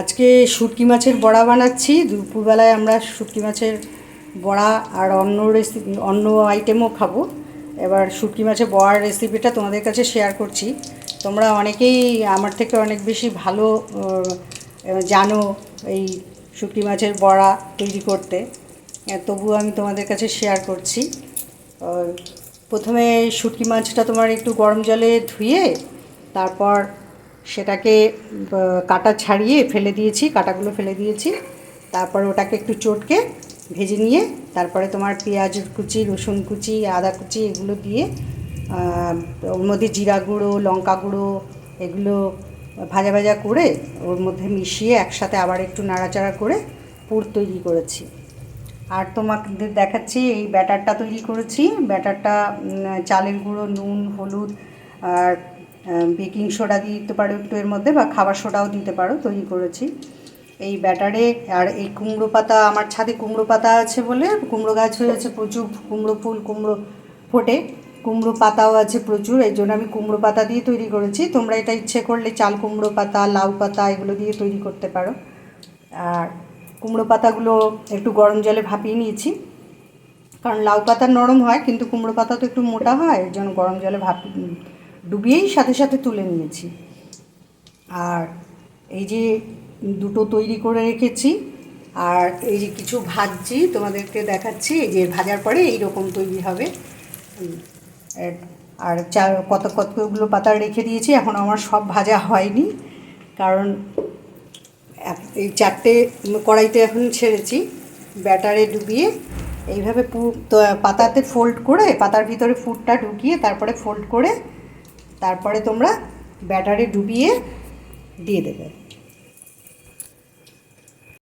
আজকে শুটকি মাছের বড়া বানাচ্ছি। দুপুরবেলায় আমরা শুটকি মাছের বড়া আর অন্য আইটেমও খাবো। এবার শুটকি মাছের বড়ার রেসিপিটা তোমাদের কাছে শেয়ার করছি। তোমরা অনেকেই আমার থেকে অনেক বেশি ভালো জানো এই শুটকি মাছের বড়া তৈরি করতে, তবুও আমি তোমাদের কাছে শেয়ার করছি। প্রথমে শুটকি মাছটা তোমার একটু গরম জলে ধুয়ে তারপর সেটাকে কাটা ছাড়িয়ে ফেলে দিয়েছি, কাটাগুলো ফেলে দিয়েছি। তারপর ওটাকে একটু চটকে ভেজে নিয়ে তারপরে তোমার পেঁয়াজ কুচি, রসুন কুচি, আদা কুচি এগুলো দিয়ে ওর মধ্যে জিরা গুঁড়ো, লঙ্কা গুঁড়ো এগুলো ভাজা ভাজা করে ওর মধ্যে মিশিয়ে একসাথে আবার একটু নাড়াচাড়া করে পুর তৈরি করেছি। আর তোমাদের দেখাচ্ছি এই ব্যাটারটা তৈরি করেছি। ব্যাটারটা চালের গুঁড়ো, নুন, হলুদ আর বেকিং সোডা দিতে পারো একটু এর মধ্যে, বা খাবার সোডাও দিতে পারো, তৈরি করেছি এই ব্যাটারে। আর এই কুমড়ো পাতা, আমার ছাদে কুমড়ো পাতা আছে বলে, কুমড়ো গাছ হয়েছে প্রচুর, কুমড়ো ফুল, কুমড়ো ফোটে, কুমড়ো পাতাও আছে প্রচুর, এই জন্য আমি কুমড়ো পাতা দিয়ে তৈরি করেছি। তোমরা এটা ইচ্ছে করলে চাল কুমড়ো পাতা, লাউ পাতা এগুলো দিয়ে তৈরি করতে পারো। আর কুমড়ো পাতাগুলো একটু গরম জলে ভাপিয়ে নিয়েছি, কারণ লাউ পাতা নরম হয় কিন্তু কুমড়ো পাতা তো একটু মোটা হয়, এর জন্য গরম জলে ডুবিয়েই সাথে সাথে তুলে নিয়েছি। আর এই যে দুটো তৈরি করে রেখেছি, আর এই যে কিছু ভাজছি তোমাদেরকে দেখাচ্ছি। এই যে ভাজার পরে এইরকম তৈরি হবে। আর কতগুলো পাতা রেখে দিয়েছি, এখন আমার সব ভাজা হয়নি, কারণ এই 4টে কড়াইতে এখন ছেড়েছি। ব্যাটারে ডুবিয়ে এইভাবে পাতাতে ফোল্ড করে, পাতার ভিতরে ফুডটা ঢুকিয়ে তারপরে ফোল্ড করে তারপরে তোমরা ব্যাটারে ডুবিয়ে দিয়ে দেবে।